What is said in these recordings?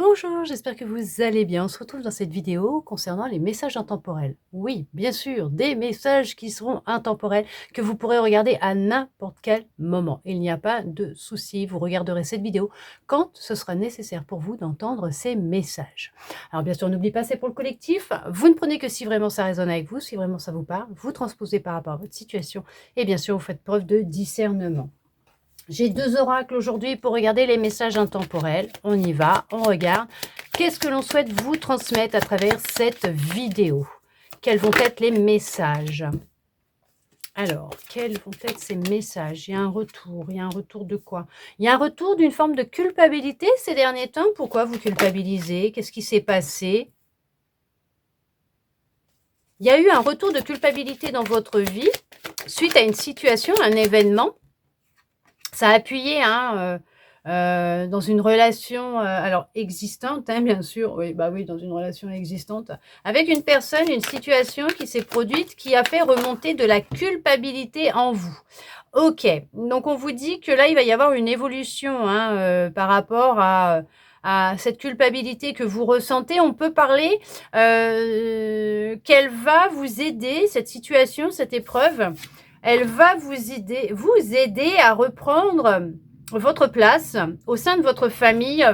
Bonjour, j'espère que vous allez bien. On se retrouve dans cette vidéo concernant les messages intemporels. Oui, bien sûr, des messages qui seront intemporels, que vous pourrez regarder à n'importe quel moment. Il n'y a pas de souci, vous regarderez cette vidéo quand ce sera nécessaire pour vous d'entendre ces messages. Alors bien sûr, n'oubliez pas, c'est pour le collectif. Vous ne prenez que si vraiment ça résonne avec vous, si vraiment ça vous parle. Vous transposez par rapport à votre situation et bien sûr, vous faites preuve de discernement. J'ai 2 oracles aujourd'hui pour regarder les messages intemporels. On y va, on regarde. Qu'est-ce que l'on souhaite vous transmettre à travers cette vidéo? Quels vont être les messages? Alors, quels vont être ces messages? Il y a un retour. Il y a un retour de quoi? Il y a un retour d'une forme de culpabilité ces derniers temps. Pourquoi vous culpabilisez? Qu'est-ce qui s'est passé? Il y a eu un retour de culpabilité dans votre vie suite à une situation, un événement. Ça a appuyé dans une relation alors existante, bien sûr, oui, bah oui, dans une relation existante, avec une personne, une situation qui s'est produite, qui a fait remonter de la culpabilité en vous. Ok, donc on vous dit que là, il va y avoir une évolution par rapport à cette culpabilité que vous ressentez. On peut parler qu'elle va vous aider, cette situation, cette épreuve, elle va vous aider à reprendre votre place au sein de votre famille,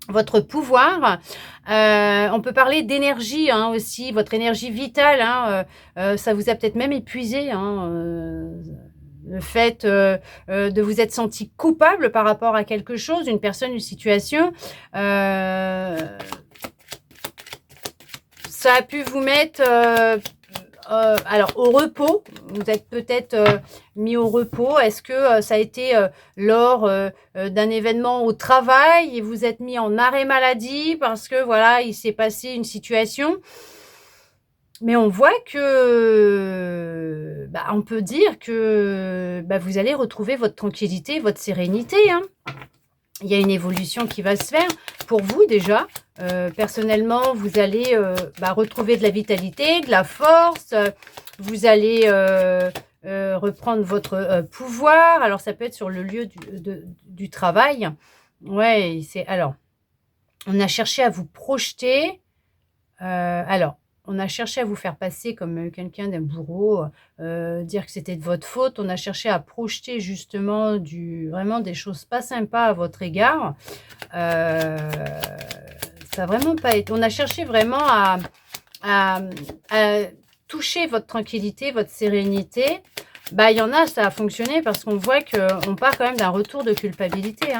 votre pouvoir. On peut parler d'énergie aussi, votre énergie vitale. Ça vous a peut-être même épuisé. Le fait de vous être senti coupable par rapport à quelque chose, une personne, une situation. Ça a pu vous mettre alors au repos. Vous êtes peut-être mis au repos. Est-ce que ça a été lors d'un événement au travail et vous êtes mis en arrêt maladie parce que voilà, il s'est passé une situation? Mais on voit que on peut dire que vous allez retrouver votre tranquillité, votre sérénité. Il y a une évolution qui va se faire pour vous déjà. Personnellement, vous allez retrouver de la vitalité, de la force. Vous allez reprendre votre pouvoir. Alors, ça peut être sur le lieu du travail. Ouais, alors, on a cherché à vous projeter. On a cherché à vous faire passer comme quelqu'un d'un bourreau, dire que c'était de votre faute. On a cherché à projeter justement vraiment des choses pas sympas à votre égard. Ça a vraiment pas été. On a cherché vraiment à toucher votre tranquillité, votre sérénité. Il y en a, ça a fonctionné parce qu'on voit qu'on part quand même d'un retour de culpabilité.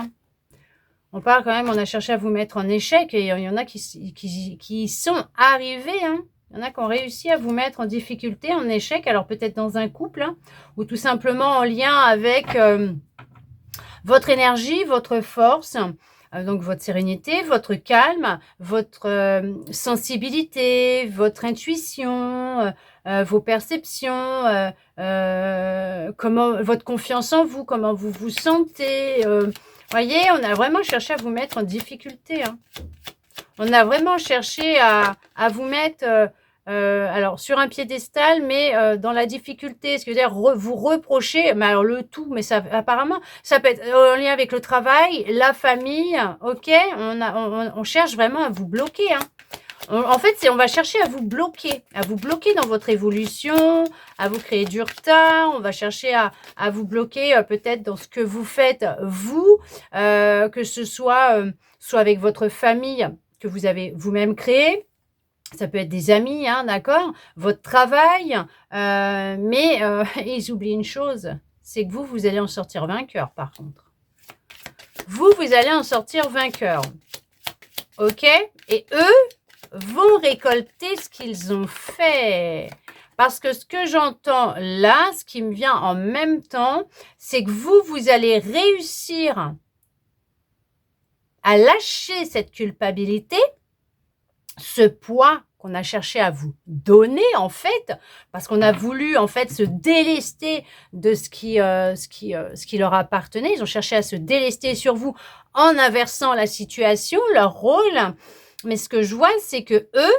On part quand même, on a cherché à vous mettre en échec et il y en a qui sont arrivés. Il y en a qui ont réussi à vous mettre en difficulté, en échec. Alors peut-être dans un couple ou tout simplement en lien avec votre énergie, votre force. Donc votre sérénité, votre calme, votre sensibilité, votre intuition, vos perceptions, votre confiance en vous, comment vous vous sentez. Voyez, on a vraiment cherché à vous mettre en difficulté. On a vraiment cherché à vous mettre alors sur un piédestal, mais dans la difficulté, ce que dire vous reprocher, mais alors le tout, mais ça apparemment ça peut être en lien avec le travail, la famille, ok, on cherche vraiment à vous bloquer. En fait, on va chercher à vous bloquer dans votre évolution, à vous créer du retard. On va chercher à vous bloquer peut-être dans ce que vous faites, vous, que ce soit avec votre famille que vous avez vous-même créée. Ça peut être des amis, d'accord, votre travail. Mais ils oublient une chose, c'est que vous allez en sortir vainqueur, par contre. Vous allez en sortir vainqueur. Ok? Et eux vont récolter ce qu'ils ont fait. Parce que ce que j'entends là, ce qui me vient en même temps, c'est que vous allez réussir à lâcher cette culpabilité, ce poids qu'on a cherché à vous donner en fait, parce qu'on a voulu en fait se délester de ce qui leur appartenait. Ils ont cherché à se délester sur vous en inversant la situation, leur rôle. Mais ce que je vois, c'est que eux,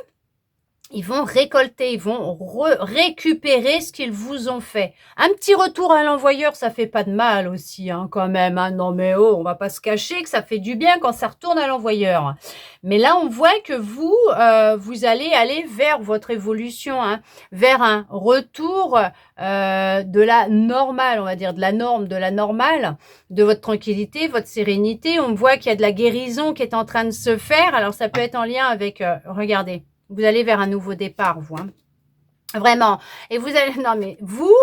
Ils vont récolter, ils vont récupérer ce qu'ils vous ont fait. Un petit retour à l'envoyeur, ça fait pas de mal aussi, hein, quand même. Hein. Non mais oh, on va pas se cacher que ça fait du bien quand ça retourne à l'envoyeur. Mais là, on voit que vous, vous allez aller vers votre évolution, hein, vers un retour de la normale, on va dire, de la norme, de la normale, de votre tranquillité, votre sérénité. On voit qu'il y a de la guérison qui est en train de se faire. Alors, ça peut être en lien avec, regardez, vous allez vers un nouveau départ, vous. Hein. Vraiment. Et vous allez, non mais vous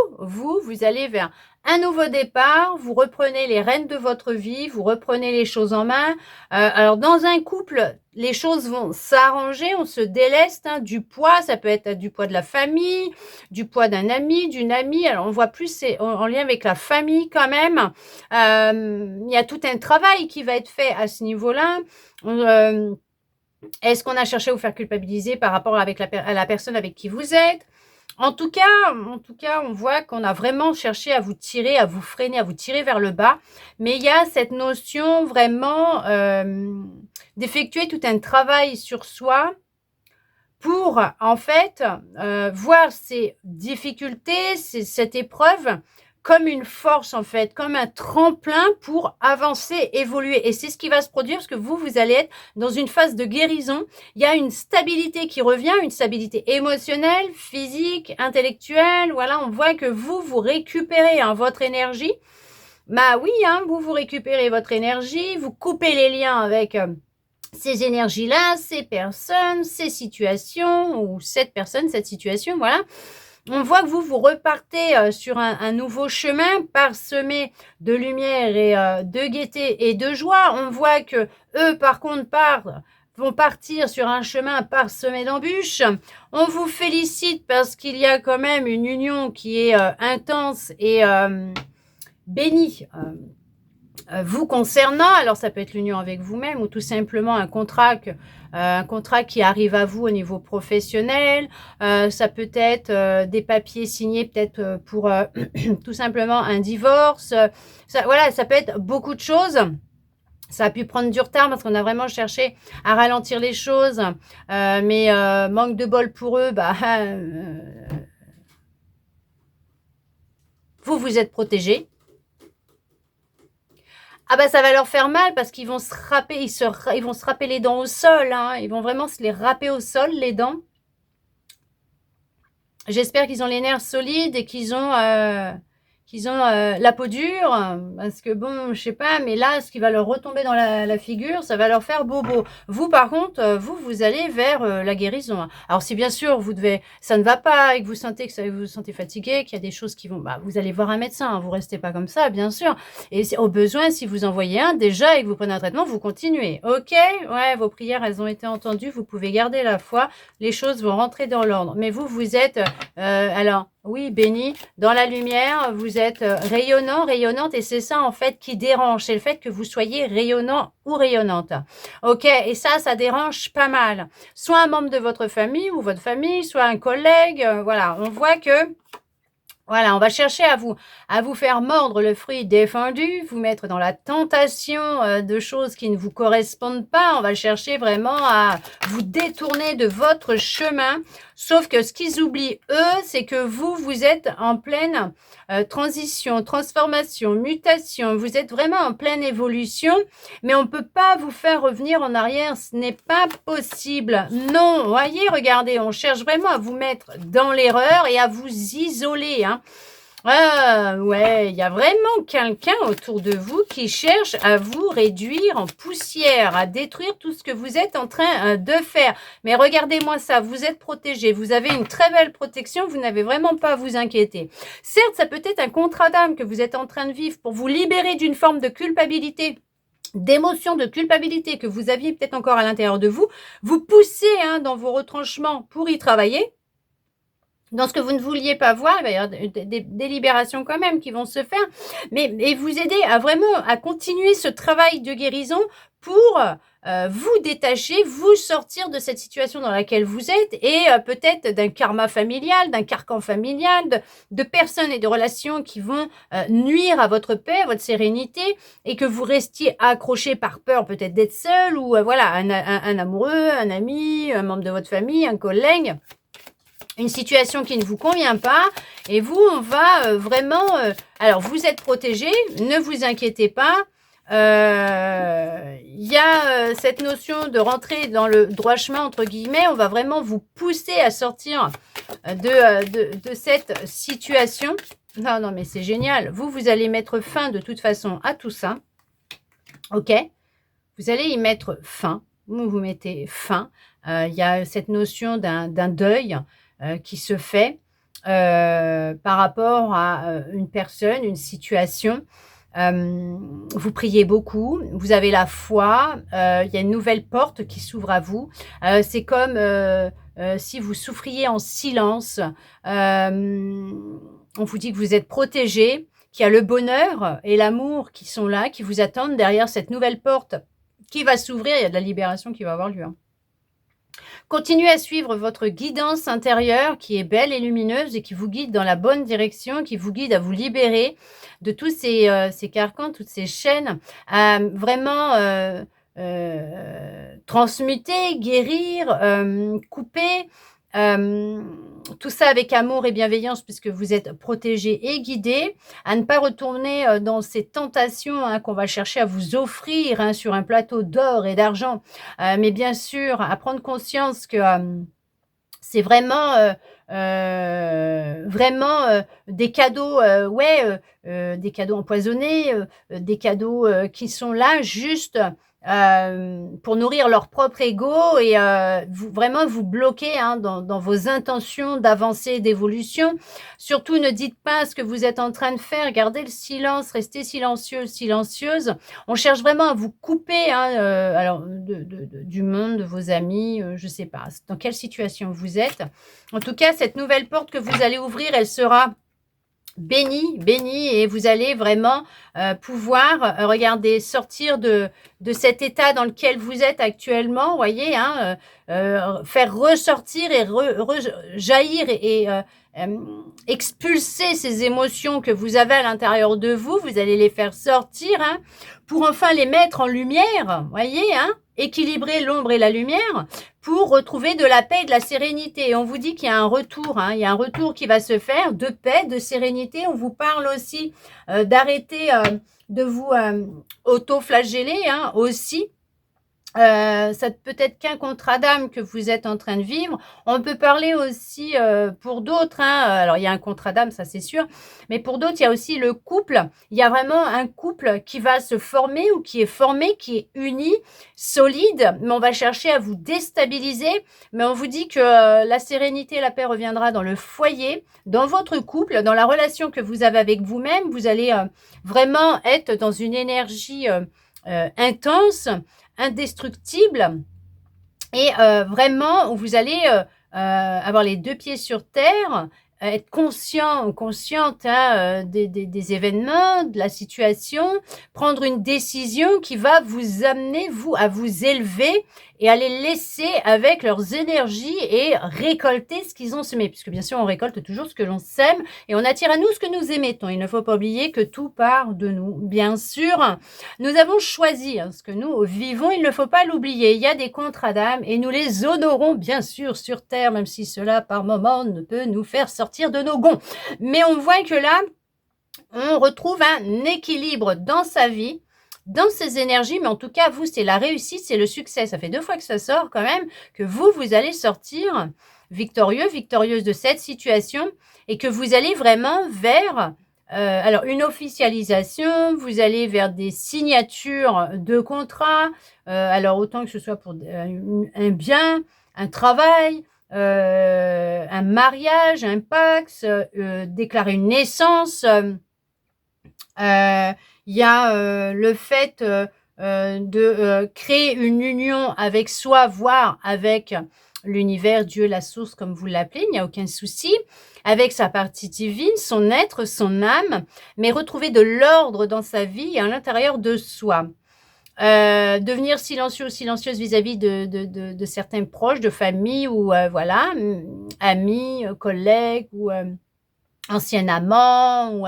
allez vers un nouveau départ, vous reprenez les rênes de votre vie, vous reprenez les choses en main. Alors dans un couple, les choses vont s'arranger, on se déleste, hein, du poids, ça peut être du poids de la famille, du poids d'un ami, d'une amie. Alors on voit plus c'est en lien avec la famille quand même. Il y a tout un travail qui va être fait à ce niveau-là. Est-ce qu'on a cherché à vous faire culpabiliser par rapport à la personne avec qui vous êtes? En tout cas, on voit qu'on a vraiment cherché à vous tirer, à vous freiner, à vous tirer vers le bas. Mais il y a cette notion vraiment d'effectuer tout un travail sur soi pour, en fait, voir ces difficultés, cette épreuve comme une force, en fait, comme un tremplin pour avancer, évoluer. Et c'est ce qui va se produire parce que vous allez être dans une phase de guérison. Il y a une stabilité qui revient, une stabilité émotionnelle, physique, intellectuelle. Voilà, on voit que vous récupérez hein, votre énergie. Bah oui, hein, vous récupérez votre énergie, vous coupez les liens avec ces énergies-là, ces personnes, ces situations, ou cette personne, cette situation, voilà. On voit que vous repartez sur un nouveau chemin parsemé de lumière et de gaieté et de joie. On voit que eux, par contre, vont partir sur un chemin parsemé d'embûches. On vous félicite parce qu'il y a quand même une union qui est intense et bénie. Vous concernant, alors ça peut être l'union avec vous-même ou tout simplement un contrat qui arrive à vous au niveau professionnel. Ça peut être des papiers signés peut-être pour tout simplement un divorce. Voilà, ça peut être beaucoup de choses. Ça a pu prendre du retard parce qu'on a vraiment cherché à ralentir les choses. Mais manque de bol pour eux, bah, vous êtes protégés. Ah bah ça va leur faire mal parce qu'ils vont se râper, ils vont se râper les dents au sol. Hein. Ils vont vraiment se les râper au sol, les dents. J'espère qu'ils ont les nerfs solides et qu'ils ont la peau dure. Parce que bon, je sais pas, mais là, ce qui va leur retomber dans la figure, ça va leur faire bobo. Vous, par contre, vous allez vers la guérison. Alors si bien sûr, ça ne va pas et que vous sentez vous vous sentez fatigué, qu'il y a des choses qui vont, bah, vous allez voir un médecin. Hein, vous restez pas comme ça, bien sûr. Et au besoin, si vous en voyez un déjà et que vous prenez un traitement, vous continuez. Ok, ouais, vos prières, elles ont été entendues. Vous pouvez garder la foi. Les choses vont rentrer dans l'ordre. Mais vous êtes, alors. Oui, béni, dans la lumière, vous êtes rayonnant, rayonnante, et c'est ça en fait qui dérange, c'est le fait que vous soyez rayonnant ou rayonnante. Ok, et ça dérange pas mal. Soit un membre de votre famille ou votre famille, soit un collègue, voilà, on voit que... Voilà, on va chercher à vous faire mordre le fruit défendu, vous mettre dans la tentation de choses qui ne vous correspondent pas. On va chercher vraiment à vous détourner de votre chemin. Sauf que ce qu'ils oublient, eux, c'est que vous êtes en pleine transition, transformation, mutation. Vous êtes vraiment en pleine évolution, mais on ne peut pas vous faire revenir en arrière. Ce n'est pas possible. Non, voyez, regardez, on cherche vraiment à vous mettre dans l'erreur et à vous isoler, hein. Ouais, il y a vraiment quelqu'un autour de vous qui cherche à vous réduire en poussière, à détruire tout ce que vous êtes en train de faire. Mais regardez-moi ça, vous êtes protégé, vous avez une très belle protection, vous n'avez vraiment pas à vous inquiéter. Certes, ça peut être un contrat d'âme que vous êtes en train de vivre pour vous libérer d'une forme de culpabilité, d'émotions de culpabilité que vous aviez peut-être encore à l'intérieur de vous. Vous poussez hein, dans vos retranchements pour y travailler. Dans ce que vous ne vouliez pas voir, il va y avoir des libérations quand même qui vont se faire, mais vous aider à vraiment à continuer ce travail de guérison pour vous détacher, vous sortir de cette situation dans laquelle vous êtes et peut-être d'un karma familial, d'un carcan familial, de personnes et de relations qui vont nuire à votre paix, à votre sérénité et que vous restiez accroché par peur peut-être d'être seul ou voilà un amoureux, un ami, un membre de votre famille, un collègue. une situation qui ne vous convient pas. Et vous, on va vraiment... alors, vous êtes protégé, ne vous inquiétez pas. Il y a cette notion de rentrer dans le droit chemin, entre guillemets. On va vraiment vous pousser à sortir de cette situation. Non, non, mais c'est génial. Vous allez mettre fin de toute façon à tout ça. Ok? Vous allez y mettre fin. Vous mettez fin. Il y a cette notion d'un deuil qui se fait par rapport à une personne, une situation. Vous priez beaucoup, vous avez la foi, il y a une nouvelle porte qui s'ouvre à vous. C'est comme si vous souffriez en silence. On vous dit que vous êtes protégé, qu'il y a le bonheur et l'amour qui sont là, qui vous attendent derrière cette nouvelle porte qui va s'ouvrir. Il y a de la libération qui va avoir lieu. Continuez à suivre votre guidance intérieure qui est belle et lumineuse et qui vous guide dans la bonne direction, qui vous guide à vous libérer de tous ces carcans, toutes ces chaînes, à vraiment transmuter, guérir, couper, tout ça avec amour et bienveillance puisque vous êtes protégé et guidé, à ne pas retourner dans ces tentations qu'on va chercher à vous offrir sur un plateau d'or et d'argent, mais bien sûr à prendre conscience que c'est vraiment des cadeaux, des cadeaux empoisonnés, des cadeaux qui sont là juste pour nourrir leur propre ego et vraiment vous bloquer dans vos intentions d'avancer, d'évolution. Surtout, ne dites pas ce que vous êtes en train de faire. Gardez le silence, restez silencieux, silencieuse. On cherche vraiment à vous couper alors du monde, de vos amis, je sais pas dans quelle situation vous êtes. En tout cas, cette nouvelle porte que vous allez ouvrir, elle sera bénie, et vous allez vraiment pouvoir, regardez, sortir de cet état dans lequel vous êtes actuellement, voyez, faire ressortir et jaillir et expulser ces émotions que vous avez à l'intérieur de vous. Vous allez les faire sortir pour enfin les mettre en lumière, voyez, équilibrer l'ombre et la lumière pour retrouver de la paix et de la sérénité. Et on vous dit qu'il y a un retour, il y a un retour qui va se faire de paix, de sérénité. On vous parle aussi d'arrêter de vous auto-flageller aussi. Ça peut être qu'un contrat d'âme que vous êtes en train de vivre. On peut parler aussi pour d'autres. Alors, il y a un contrat d'âme, ça c'est sûr. Mais pour d'autres, il y a aussi le couple. Il y a vraiment un couple qui va se former ou qui est formé, qui est uni, solide. Mais on va chercher à vous déstabiliser. Mais on vous dit que la sérénité et la paix reviendra dans le foyer, dans votre couple, dans la relation que vous avez avec vous-même. Vous allez vraiment être dans une énergie intense, indestructible et vraiment vous allez avoir les deux pieds sur terre, être conscient ou consciente des événements, de la situation, prendre une décision qui va vous amener à vous élever et à les laisser avec leurs énergies et récolter ce qu'ils ont semé. Puisque bien sûr, on récolte toujours ce que l'on sème et on attire à nous ce que nous émettons. Il ne faut pas oublier que tout part de nous. Bien sûr, nous avons choisi ce que nous vivons, il ne faut pas l'oublier. Il y a des contrats d'âme et nous les honorons bien sûr sur terre, même si cela par moment ne peut nous faire sortir de nos gonds. Mais on voit que là, on retrouve un équilibre dans sa vie, dans ses énergies, mais en tout cas, vous, c'est la réussite, c'est le succès. Ça fait 2 fois que ça sort quand même, que vous allez sortir victorieux, victorieuse de cette situation et que vous allez vraiment vers alors une officialisation, vous allez vers des signatures de contrats, alors autant que ce soit pour un bien, un travail, un mariage, un pax, déclarer une naissance. Il y a le fait de créer une union avec soi, voire avec l'univers, Dieu, la source, comme vous l'appelez, il n'y a aucun souci, avec sa partie divine, son être, son âme, mais retrouver de l'ordre dans sa vie et à l'intérieur de soi. Devenir silencieux ou silencieuse vis-à-vis de certains proches, de famille ou voilà, amis, collègues ou ancien amant, ou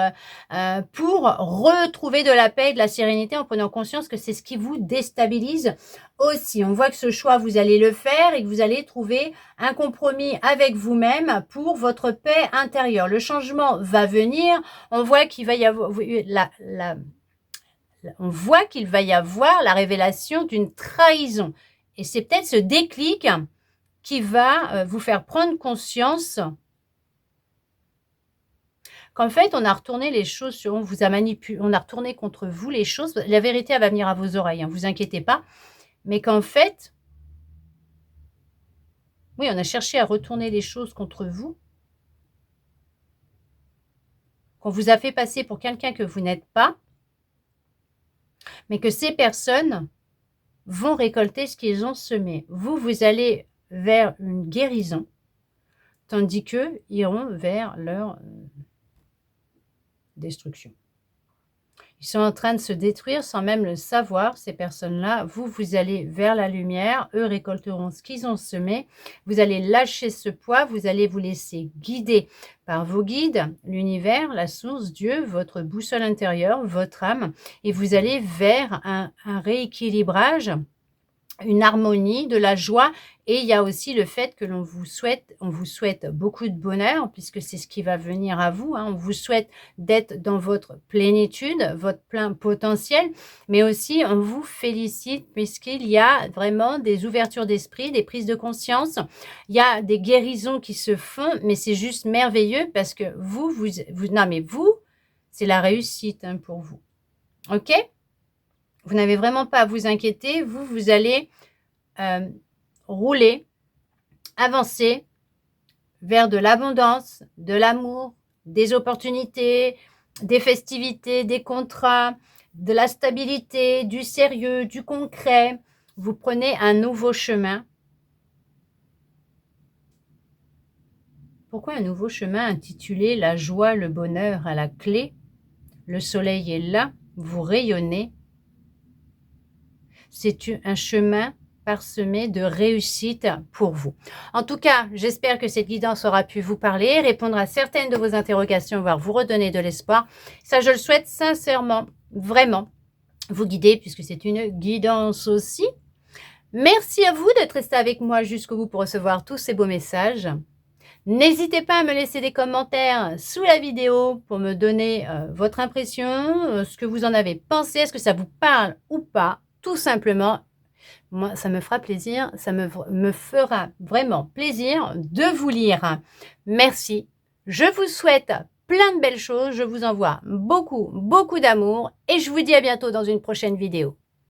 pour retrouver de la paix et de la sérénité en prenant conscience que c'est ce qui vous déstabilise aussi. On voit que ce choix, vous allez le faire et que vous allez trouver un compromis avec vous-même pour votre paix intérieure. Le changement va venir. On voit qu'il va y avoir on voit qu'il va y avoir la révélation d'une trahison. Et c'est peut-être ce déclic qui va vous faire prendre conscience qu'en fait, on a retourné les choses, on vous a manipulé, on a retourné contre vous les choses. La vérité, elle va venir à vos oreilles, hein, vous inquiétez pas. Mais qu'en fait, oui, on a cherché à retourner les choses contre vous, qu'on vous a fait passer pour quelqu'un que vous n'êtes pas, mais que ces personnes vont récolter ce qu'ils ont semé. Vous, vous allez vers une guérison, tandis qu'eux iront vers leur destruction. Ils sont en train de se détruire sans même le savoir, ces personnes-là. Vous, vous allez vers la lumière. Eux récolteront ce qu'ils ont semé. Vous allez lâcher ce poids. Vous allez vous laisser guider par vos guides, l'univers, la source, Dieu, votre boussole intérieure, votre âme. Et vous allez vers un rééquilibrage, une harmonie, de la joie. Et il y a aussi le fait que on vous souhaite beaucoup de bonheur, puisque c'est ce qui va venir à vous, hein. On vous souhaite d'être dans votre plénitude, votre plein potentiel, mais aussi on vous félicite puisqu'il y a vraiment des ouvertures d'esprit, des prises de conscience. Il y a des guérisons qui se font, mais c'est juste merveilleux parce que vous, c'est la réussite, hein, pour vous. Ok ? Vous n'avez vraiment pas à vous inquiéter. Vous allez rouler, avancer vers de l'abondance, de l'amour, des opportunités, des festivités, des contrats, de la stabilité, du sérieux, du concret. Vous prenez un nouveau chemin. Pourquoi un nouveau chemin intitulé « La joie, le bonheur à la clé » ? Le soleil est là, vous rayonnez. C'est un chemin parsemé de réussite pour vous. En tout cas, j'espère que cette guidance aura pu vous parler, répondre à certaines de vos interrogations, voire vous redonner de l'espoir. Ça, je le souhaite sincèrement, vraiment, vous guider, puisque c'est une guidance aussi. Merci à vous d'être resté avec moi jusqu'au bout pour recevoir tous ces beaux messages. N'hésitez pas à me laisser des commentaires sous la vidéo pour me donner votre impression, ce que vous en avez pensé, est-ce que ça vous parle ou pas, tout simplement. Moi, ça me fera plaisir, ça me fera vraiment plaisir de vous lire. Merci. Je vous souhaite plein de belles choses. Je vous envoie beaucoup, beaucoup d'amour et je vous dis à bientôt dans une prochaine vidéo.